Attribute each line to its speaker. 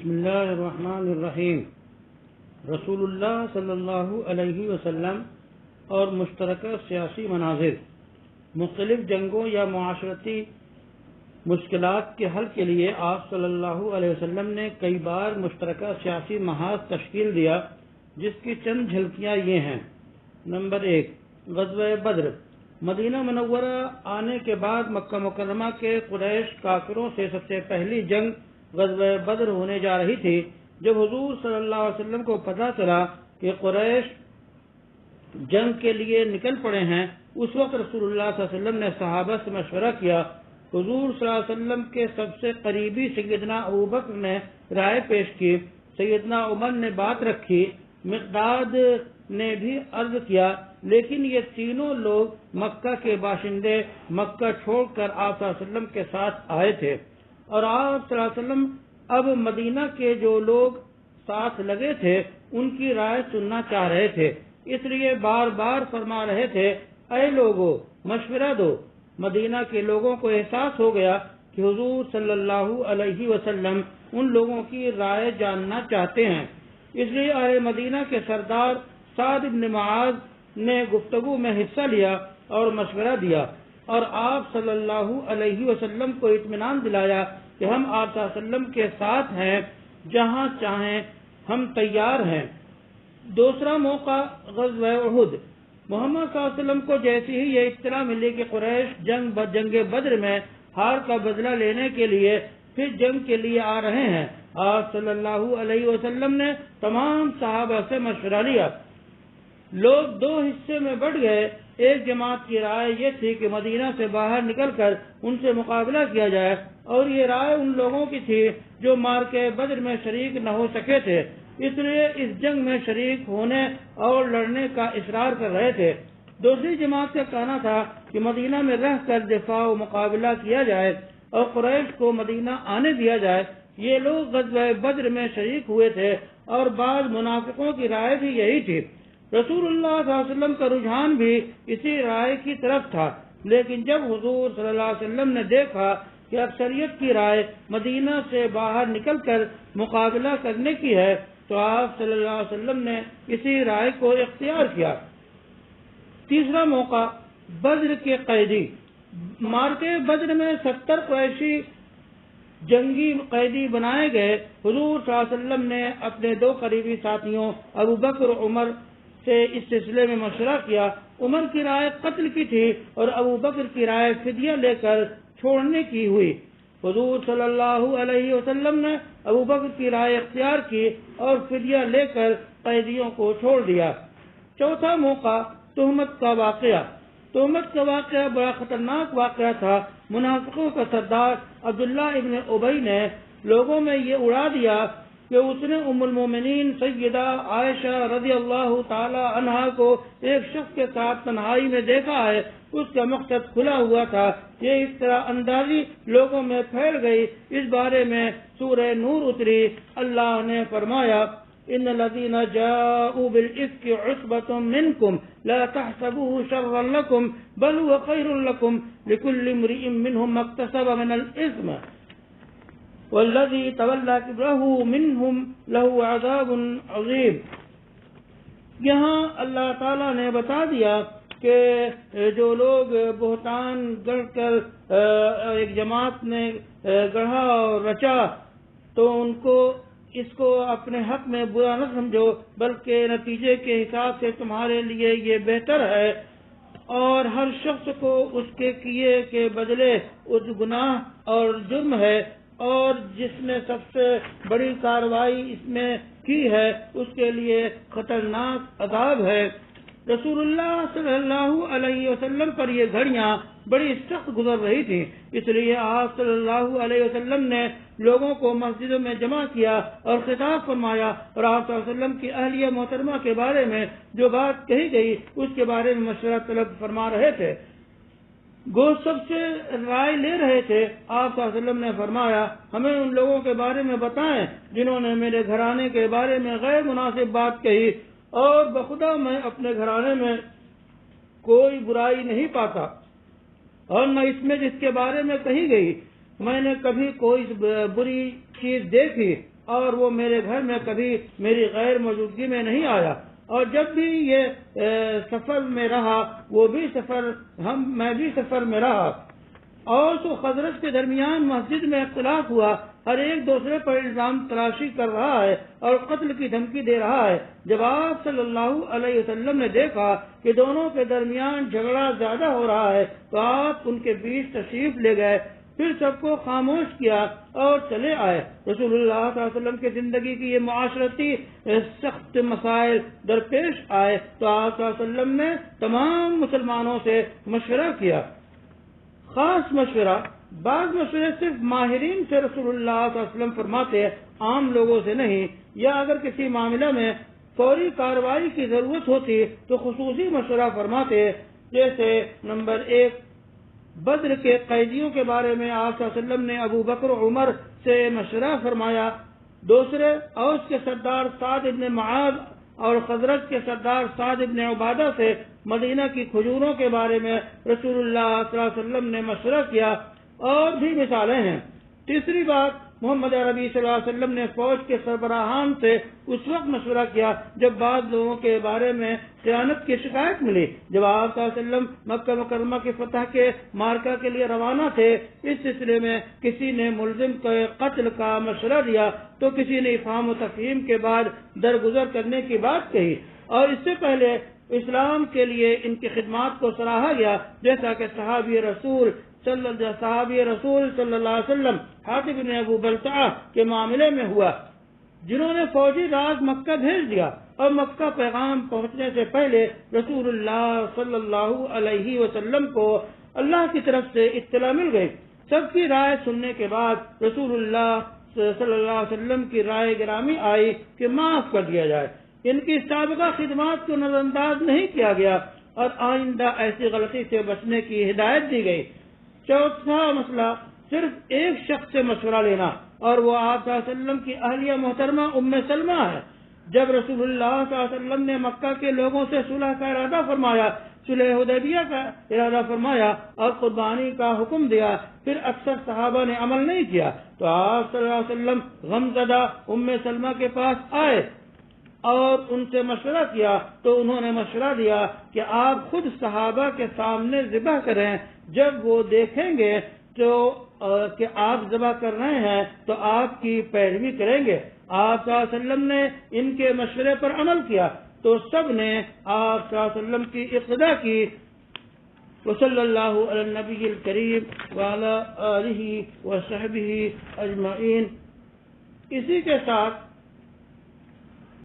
Speaker 1: بسم اللہ الرحمن الرحیم۔ رسول اللہ صلی اللہ علیہ وسلم اور مشترکہ سیاسی مناظر، مختلف جنگوں یا معاشرتی مشکلات کے حل کے لیے آپ صلی اللہ علیہ وسلم نے کئی بار مشترکہ سیاسی محاذ تشکیل دیا، جس کی چند جھلکیاں یہ ہیں۔ نمبر 1، غزوہ بدر۔ مدینہ منورہ آنے کے بعد مکہ مکرمہ کے قریش کافروں سے سب سے پہلی جنگ غزوہ بدر ہونے جا رہی تھی۔ جب حضور صلی اللہ علیہ وسلم کو پتہ چلا کہ قریش جنگ کے لیے نکل پڑے ہیں، اس وقت رسول اللہ صلی اللہ علیہ وسلم نے صحابہ سے مشورہ کیا۔ حضور صلی اللہ علیہ وسلم کے سب سے قریبی سیدنا ابوبکر نے رائے پیش کی، سیدنا عمر نے بات رکھی، مقداد نے بھی عرض کیا، لیکن یہ تینوں لوگ مکہ کے باشندے مکہ چھوڑ کر آپ صلی اللہ علیہ وسلم کے ساتھ آئے تھے، اور آپ صلی اللہ علیہ وسلم اب مدینہ کے جو لوگ ساتھ لگے تھے ان کی رائے سننا چاہ رہے تھے، اس لیے بار بار فرما رہے تھے، اے لوگو مشورہ دو۔ مدینہ کے لوگوں کو احساس ہو گیا کہ حضور صلی اللہ علیہ وسلم ان لوگوں کی رائے جاننا چاہتے ہیں، اس لیے اہل مدینہ کے سردار سعد بن معاذ نے گفتگو میں حصہ لیا اور مشورہ دیا، اور آپ صلی اللہ علیہ وسلم کو اطمینان دلایا کہ ہم آپ صلی اللہ علیہ وسلم کے ساتھ ہیں، جہاں چاہیں ہم تیار ہیں۔ دوسرا موقع غزوہ احد۔ محمد صلی اللہ علیہ وسلم کو جیسی ہی یہ اطلاع ملی کہ قریش جنگ بدر میں ہار کا بدلہ لینے کے لیے پھر جنگ کے لیے آ رہے ہیں، آپ صلی اللہ علیہ وسلم نے تمام صحابہ سے مشورہ لیا۔ لوگ دو حصے میں بٹ گئے۔ ایک جماعت کی رائے یہ تھی کہ مدینہ سے باہر نکل کر ان سے مقابلہ کیا جائے، اور یہ رائے ان لوگوں کی تھی جو مارکے بدر میں شریک نہ ہو سکے تھے، اس لیے اس جنگ میں شریک ہونے اور لڑنے کا اصرار کر رہے تھے۔ دوسری جماعت کا کہنا تھا کہ مدینہ میں رہ کر دفاع و مقابلہ کیا جائے اور قریش کو مدینہ آنے دیا جائے۔ یہ لوگ غزوہ بدر میں شریک ہوئے تھے، اور بعض منافقوں کی رائے بھی یہی تھی۔ رسول اللہ صلی اللہ علیہ وسلم کا رجحان بھی اسی رائے کی طرف تھا، لیکن جب حضور صلی اللہ علیہ وسلم نے دیکھا کہ اکثریت کی رائے مدینہ سے باہر نکل کر مقابلہ کرنے کی ہے، تو آپ صلی اللہ علیہ وسلم نے اسی رائے کو اختیار کیا۔ تیسرا موقع بدر کے قیدی۔ مارکے بدر میں 70 قریشی جنگی قیدی بنائے گئے۔ حضور صلی اللہ علیہ وسلم نے اپنے دو قریبی ساتھیوں ابوبکر و عمر سے اس سلسلے میں مشورہ کیا۔ عمر کی رائے قتل کی تھی اور ابوبکر کی رائے فدیہ لے کر چھوڑنے کی ہوئی۔ حضور صلی اللہ علیہ وسلم نے ابوبکر کی رائے اختیار کی اور فدیہ لے کر قیدیوں کو چھوڑ دیا۔ چوتھا موقع تہمت کا واقعہ۔ تہمت کا واقعہ بڑا خطرناک واقعہ تھا۔ منافقوں کا سردار عبداللہ ابن ابی نے لوگوں میں یہ اڑا دیا کہ اس نے ام المومنین سیدہ عائشہ رضی اللہ تعالی عنہا کو ایک شخص کے ساتھ تنہائی میں دیکھا ہے۔ اس کا مقصد کھلا ہوا تھا۔ یہ اس طرح اندازی لوگوں میں پھیل گئی۔ اس بارے میں سورہ نور اتری۔ اللہ نے فرمایا، ان الذين جاءوا بالافك عصبة منكم لا تحسبوه شرا لكم بل هو خير لكم لكل امرئ منهم ما اكتسب من الاثم والذي تولى كبره منهم له عذاب عظيم۔ یہاں اللہ تعالیٰ نے بتا دیا کہ جو لوگ بہتان گڑھ کر ایک جماعت نے گڑھا اور رچا، تو ان کو اس کو اپنے حق میں برا نہ سمجھو، بلکہ نتیجے کے حساب سے تمہارے لیے یہ بہتر ہے، اور ہر شخص کو اس کے کیے کے بدلے اس گناہ اور جرم ہے، اور جس نے سب سے بڑی کارروائی اس میں کی ہے اس کے لیے خطرناک عذاب ہے۔ رسول اللہ صلی اللہ علیہ وسلم پر یہ گھڑیاں بڑی سخت گزر رہی تھیں، اس لیے آپ صلی اللہ علیہ وسلم نے لوگوں کو مسجدوں میں جمع کیا اور خطاب فرمایا، اور آپ صلی اللہ علیہ وسلم کی اہلیہ محترمہ کے بارے میں جو بات کہی گئی اس کے بارے میں مشورہ طلب فرما رہے تھے۔ گو سب سے رائے لے رہے تھے۔ آپ صلی اللہ علیہ وسلم نے فرمایا، ہمیں ان لوگوں کے بارے میں بتائیں جنہوں نے میرے گھرانے کے بارے میں غیر مناسب بات کہی، اور بخدا میں اپنے گھرانے میں کوئی برائی نہیں پاتا، اور نہ اس میں جس کے بارے میں کہی گئی میں نے کبھی کوئی بری چیز دیکھی، اور وہ میرے گھر میں کبھی میری غیر موجودگی میں نہیں آیا، اور جب بھی یہ سفر میں رہا میں بھی سفر میں رہا۔ اوس و خزرج کے درمیان مسجد میں اختلاف ہوا، ہر ایک دوسرے پر الزام تراشی کر رہا ہے اور قتل کی دھمکی دے رہا ہے۔ جب آپ صلی اللہ علیہ وسلم نے دیکھا کہ دونوں کے درمیان جھگڑا زیادہ ہو رہا ہے تو آپ ان کے بیچ تشریف لے گئے، پھر سب کو خاموش کیا اور چلے آئے۔ رسول اللہ صلی اللہ علیہ وسلم کی زندگی کی یہ معاشرتی سخت مسائل درپیش آئے تو آپ صلی اللہ علیہ وسلم نے تمام مسلمانوں سے مشورہ کیا۔ خاص مشورہ، بعض مشورے صرف ماہرین سے رسول اللہ صلی اللہ علیہ وسلم فرماتے، عام لوگوں سے نہیں، یا اگر کسی معاملہ میں فوری کارروائی کی ضرورت ہوتی تو خصوصی مشورہ فرماتے۔ جیسے نمبر 1، بدر کے قیدیوں کے بارے میں آپ صلی اللہ علیہ وسلم نے ابو بکر و عمر سے مشورہ فرمایا۔ دوسرے، اوس کے سردار سعد بن معاذ اور خزرج کے سردار سعد بن عبادہ سے مدینہ کی کھجوروں کے بارے میں رسول اللہ صلی اللہ علیہ وسلم نے مشورہ کیا، اور بھی مثالیں ہیں۔ تیسری بات، محمد عربی صلی اللہ علیہ وسلم نے فوج کے سربراہان سے اس وقت مشورہ کیا جب بعض لوگوں کے بارے میں خیانت کی شکایت ملی۔ جب آپ صلی اللہ علیہ وسلم مکہ مکرمہ کی فتح کے مارکہ کے لیے روانہ تھے، اس سلسلے میں کسی نے ملزم کے قتل کا مشورہ دیا تو کسی نے افہام و تفہیم کے بعد درگزر کرنے کی بات کہی، اور اس سے پہلے اسلام کے لیے ان کی خدمات کو سراہا گیا، جیسا کہ صحابی رسول صلی اللہ علیہ وسلم حاطب بن ابو بلتعہ کے معاملے میں ہوا، جنہوں نے فوجی راز مکہ بھیج دیا، اور مکہ پیغام پہنچنے سے پہلے رسول اللہ صلی اللہ علیہ وسلم کو اللہ کی طرف سے اطلاع مل گئی۔ سب کی رائے سننے کے بعد رسول اللہ صلی اللہ علیہ وسلم کی رائے گرامی آئی کہ معاف کر دیا جائے، ان کی سابقہ خدمات کو نظر انداز نہیں کیا گیا، اور آئندہ ایسی غلطی سے بچنے کی ہدایت دی گئی۔ چوتھا مسئلہ، صرف ایک شخص سے مشورہ لینا، اور وہ آپ صلی اللہ علیہ وسلم کی اہلیہ محترمہ ام سلمہ ہے۔ جب رسول اللہ صلی اللہ علیہ وسلم نے مکہ کے لوگوں سے صلح کا ارادہ فرمایا، صلح حدیبیہ کا ارادہ فرمایا اور قربانی کا حکم دیا، پھر اکثر صحابہ نے عمل نہیں کیا، تو آپ صلی اللہ علیہ وسلم غمزدہ ام سلمہ کے پاس آئے اور ان سے مشورہ کیا، تو انہوں نے مشورہ دیا کہ آپ خود صحابہ کے سامنے ذبح کریں، جب وہ دیکھیں گے تو کہ آپ ذبح کر رہے ہیں تو آپ کی پیروی کریں گے۔ آپ صلی اللہ علیہ وسلم نے ان کے مشورے پر عمل کیا تو سب نے آپ صلی اللہ علیہ وسلم کی اقتداء کی۔ وصلی اللہ علی النبی الکریم وعلی آلہ وصحبہ اجمعین۔ اسی کے ساتھ